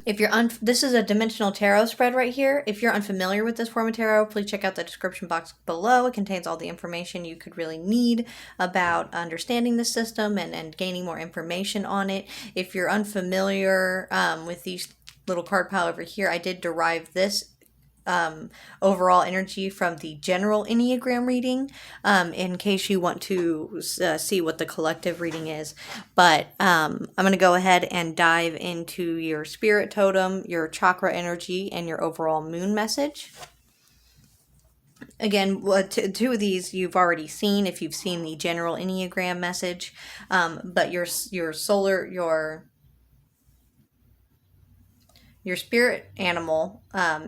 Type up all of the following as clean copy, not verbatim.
If you're this is a dimensional tarot spread right here. If you're unfamiliar with this form of tarot, please check out the description box below. It contains all the information you could really need about understanding the system and gaining more information on it. If you're unfamiliar with these little card pile over here, I did derive this overall energy from the general Enneagram reading, in case you want to see what the collective reading is. But I'm going to go ahead and dive into your spirit totem, your chakra energy, and your overall moon message. Again, two of these you've already seen if you've seen the general Enneagram message, but your solar, your spirit animal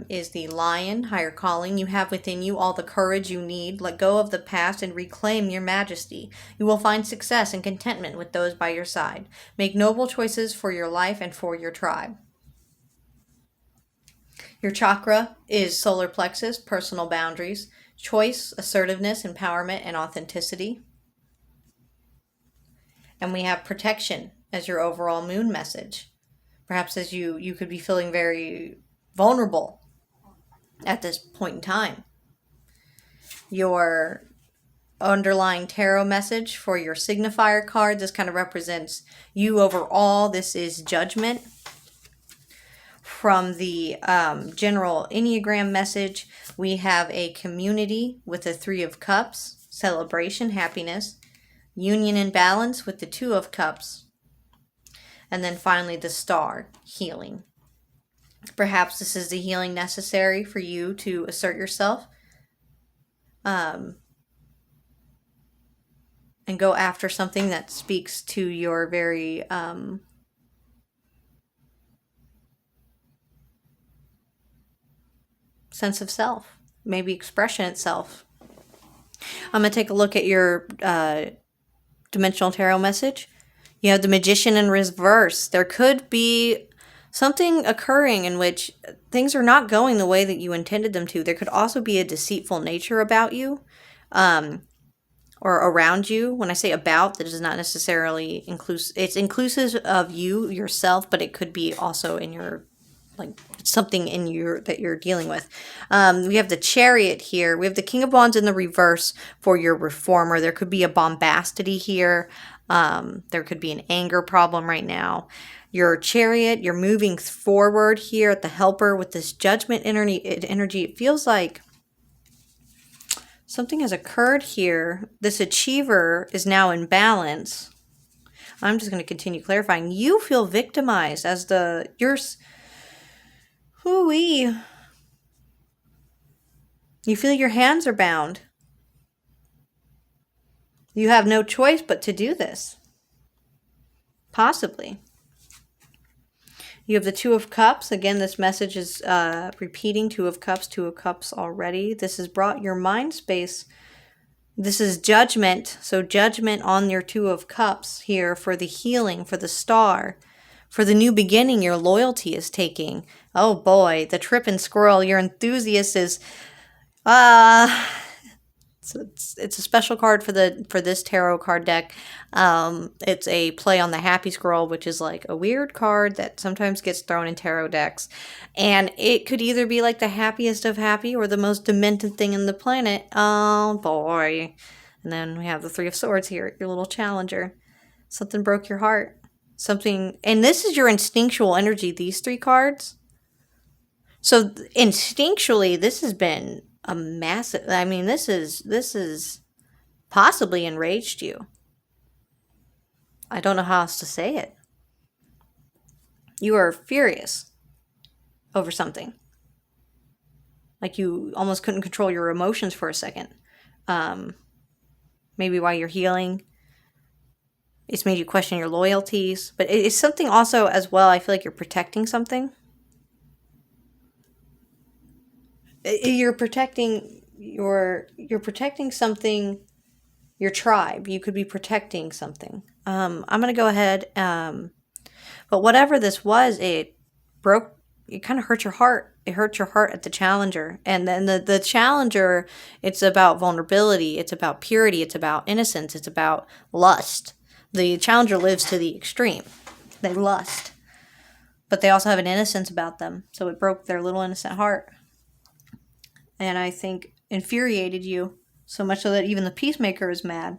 is the lion, higher calling. You have within you all the courage you need. Let go of the past and reclaim your majesty. You will find success and contentment with those by your side. Make noble choices for your life and for your tribe. Your chakra is solar plexus, personal boundaries, choice, assertiveness, empowerment, and authenticity. And we have protection as your overall moon message. Perhaps as you could be feeling very vulnerable at this point in time. Your underlying tarot message for your signifier card, this kind of represents you overall. This is judgment. From the general Enneagram message, we have a community with the 3 of Cups, celebration, happiness, union and balance with the 2 of Cups, and then finally the star, healing. Perhaps this is the healing necessary for you to assert yourself and go after something that speaks to your very sense of self, maybe expression itself. I'm going to take a look at your dimensional tarot message. You have the Magician in reverse. There could be something occurring in which things are not going the way that you intended them to. There could also be a deceitful nature about you or around you. When I say about, that is not necessarily inclusive. It's inclusive of you, yourself, but it could be also in your, like, something in your that you're dealing with. We have the Chariot here. We have the King of Wands in the reverse for your reformer. There could be a bombastity here. There could be an anger problem right now. Your Chariot, you're moving forward here at the Helper with this judgment energy. It feels like something has occurred here. This Achiever is now in balance. I'm just going to continue clarifying. You feel victimized as hooey. You feel your hands are bound. You have no choice but to do this. Possibly. You have the 2 of Cups. Again, this message is repeating 2 of Cups already. This has brought your mind space. This is judgment. So judgment on your 2 of Cups here for the healing, for the star, for the new beginning your loyalty is taking. Oh boy, the tripping squirrel, your enthusiast is... It's a special card for this tarot card deck. It's a play on the happy squirrel, which is like a weird card that sometimes gets thrown in tarot decks. And it could either be like the happiest of happy or the most demented thing in the planet. Oh boy. And then we have the 3 of Swords here, your little challenger. Something broke your heart. Something, and this is your instinctual energy, these 3 cards. So instinctually, this has been a massive, I mean, this is possibly enraged you. I don't know how else to say it. You are furious over something. Like you almost couldn't control your emotions for a second. Maybe while you're healing. It's made you question your loyalties. But it's something also as well, I feel like you're protecting something. You're protecting something, your tribe. You could be protecting something. I'm going to go ahead. But whatever this was, it kind of hurt your heart. It hurt your heart at the challenger. And then the challenger, it's about vulnerability. It's about purity. It's about innocence. It's about lust. The challenger lives to the extreme. They lust. but they also have an innocence about them. So it broke their little innocent heart. And I think infuriated you so much so that even the peacemaker is mad.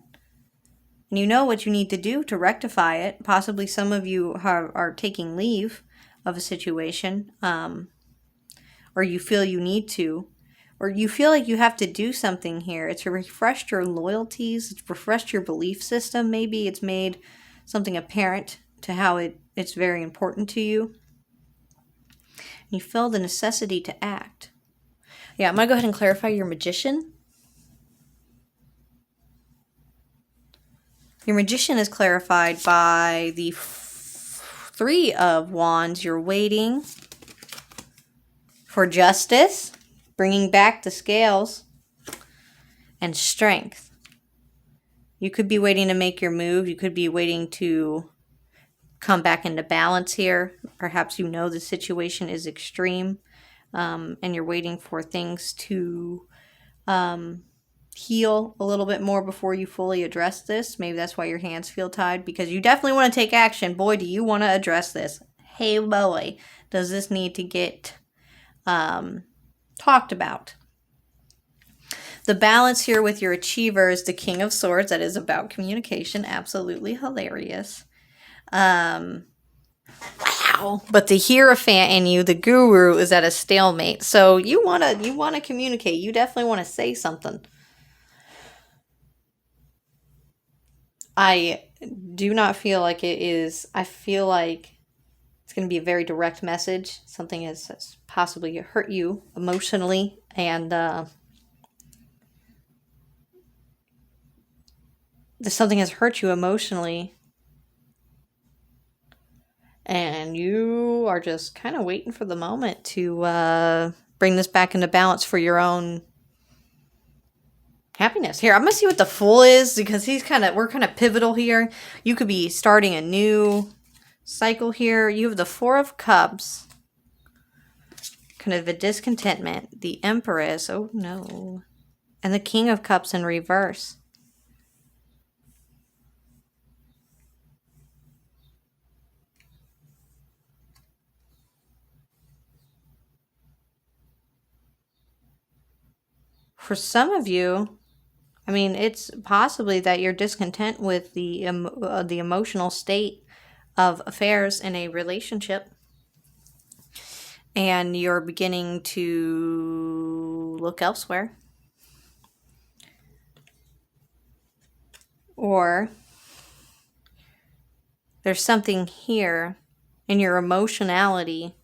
And you know what you need to do to rectify it. Possibly some of you are taking leave of a situation, or you feel you need to, or you feel like you have to do something here. It's refreshed your loyalties, it's refreshed your belief system. Maybe it's made something apparent to how it's very important to you. You feel the necessity to act. Yeah, I'm going to go ahead and clarify your magician. Your magician is clarified by the Three of Wands. You're waiting for justice, bringing back the scales, and strength. You could be waiting to make your move. You could be waiting to come back into balance here. Perhaps you know the situation is extreme, and you're waiting for things to heal a little bit more before you fully address this. Maybe that's why your hands feel tied, because you definitely want to take action. Boy, do you want to address this. Hey, boy, does this need to get talked about. The balance here with your achiever is the King of Swords. That is about communication. Absolutely hilarious. Wow. But the Hierophant in you, the Guru, is at a stalemate. So you wanna communicate. You definitely want to say something. I do not feel like it is. I feel like it's going to be a very direct message. Something has possibly hurt you emotionally, and something has hurt you emotionally, and you are just kind of waiting for the moment to bring this back into balance for your own happiness. Here, I'm going to see what the Fool is, because we're kind of pivotal here. You could be starting a new cycle here. You have the Four of Cups, kind of a discontentment, the Empress, oh no, and the King of Cups in reverse. For some of you, I mean, it's possibly that you're discontent with the emotional state of affairs in a relationship, and you're beginning to look elsewhere. Or there's something here in your emotionality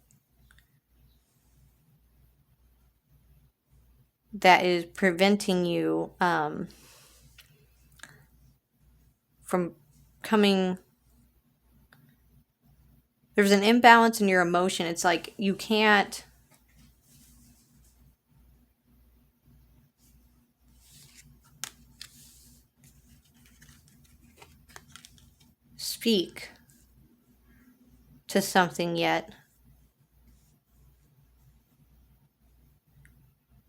that is preventing you from coming. There's an imbalance in your emotion. It's like you can't speak to something yet.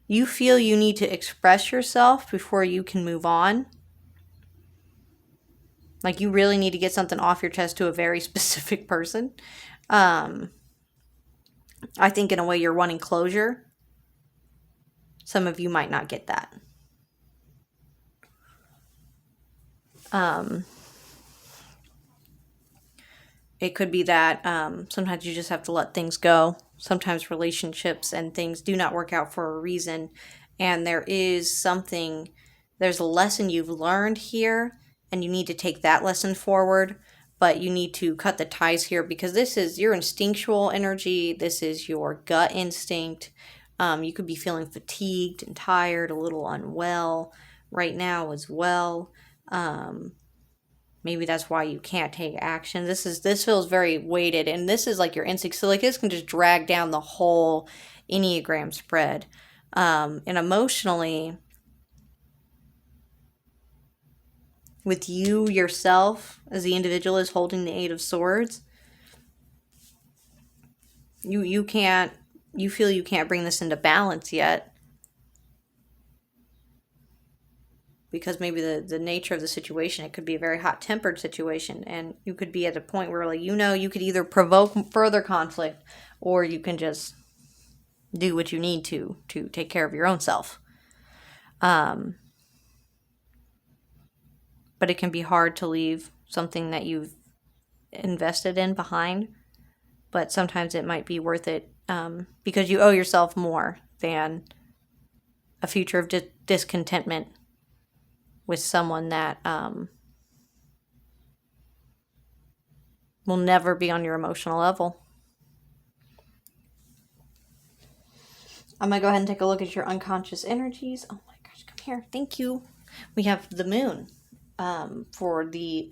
You feel you need to express yourself before you can move on. Like you really need to get something off your chest to a very specific person. I think in a way you're wanting closure. Some of you might not get that. It could be that sometimes you just have to let things go. Sometimes relationships and things do not work out for a reason. And there's a lesson you've learned here, and you need to take that lesson forward. But you need to cut the ties here, because this is your instinctual energy. This is your gut instinct. You could be feeling fatigued and tired, a little unwell right now as well. Maybe that's why you can't take action. This feels very weighted, and this is like your instinct. So like this can just drag down the whole Enneagram spread. And emotionally, with you yourself as the individualist holding the Eight of Swords, you feel you can't bring this into balance yet. because maybe the nature of the situation, it could be a very hot-tempered situation, and you could be at a point where, like, you could either provoke further conflict, or you can just do what you need to take care of your own self. But it can be hard to leave something that you've invested in behind, but sometimes it might be worth it, because you owe yourself more than a future of discontentment with someone that will never be on your emotional level. I'm going to go ahead and take a look at your unconscious energies. Oh my gosh, come here. Thank you. We have the moon for the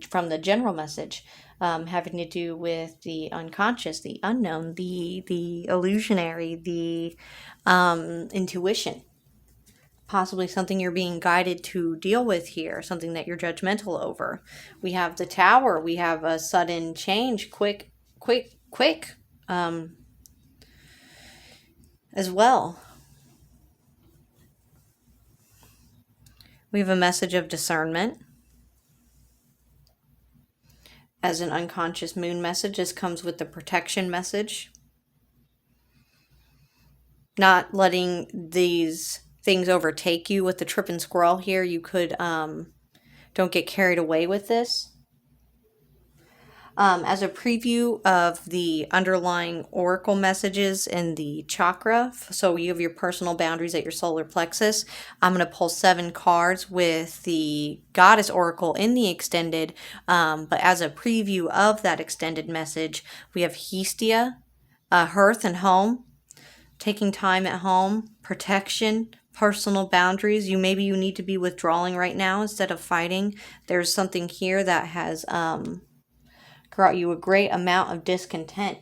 from the general message, having to do with the unconscious, the unknown, the illusionary, the intuition. Possibly something you're being guided to deal with here, something that you're judgmental over. We have the Tower. We have a sudden change, quick, as well. We have a message of discernment. As an unconscious moon message, this comes with the protection message. Not letting these things overtake you. With the tripping squirrel here, you could don't get carried away with this. As a preview of the underlying oracle messages in the chakra, so you have your personal boundaries at your solar plexus, I'm going to pull 7 cards with the goddess oracle in the extended, but as a preview of that extended message, we have Hestia, hearth and home, taking time at home, protection, personal boundaries. Maybe you need to be withdrawing right now instead of fighting. There's something here that has brought you a great amount of discontent,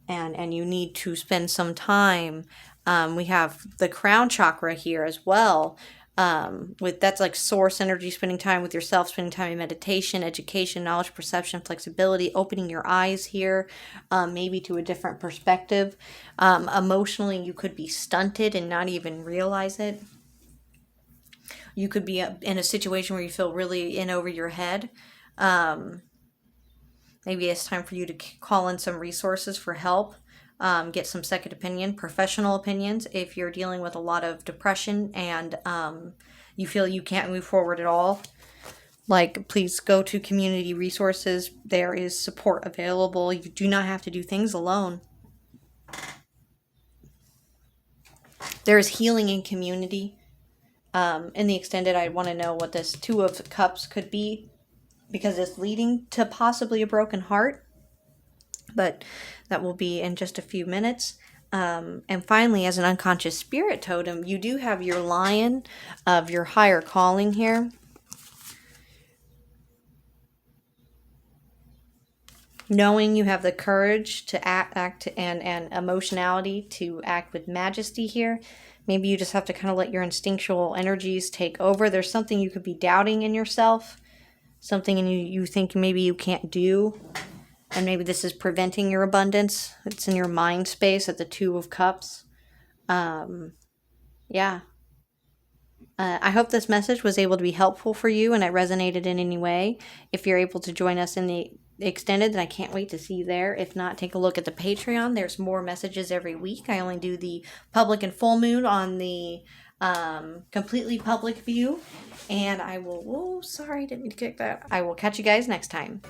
and you need to spend some time. We have the crown chakra here as well. That's like source energy, spending time with yourself, spending time in meditation, education, knowledge, perception, flexibility, opening your eyes here, maybe to a different perspective. Emotionally, you could be stunted and not even realize it. You could be in a situation where you feel really in over your head. Maybe it's time for you to call in some resources for help. Get some second opinion, professional opinions. If you're dealing with a lot of depression and you feel you can't move forward at all, please go to community resources. There is support available. You do not have to do things alone. There is healing in community. In the extended, I want to know what this 2 of Cups could be, because it's leading to possibly a broken heart. But that will be in just a few minutes. And finally, as an unconscious spirit totem, you do have your lion of your higher calling here. Knowing you have the courage to act and emotionality to act with majesty here. Maybe you just have to kind of let your instinctual energies take over. There's something you could be doubting in yourself. Something you think maybe you can't do. And maybe this is preventing your abundance. It's in your mind space at the 2 of Cups. Yeah. I hope this message was able to be helpful for you and it resonated in any way. If you're able to join us in the extended, then I can't wait to see you there. If not, take a look at the Patreon. There's more messages every week. I only do the public and full moon on the completely public view. And I will, sorry, didn't mean to kick that. I will catch you guys next time.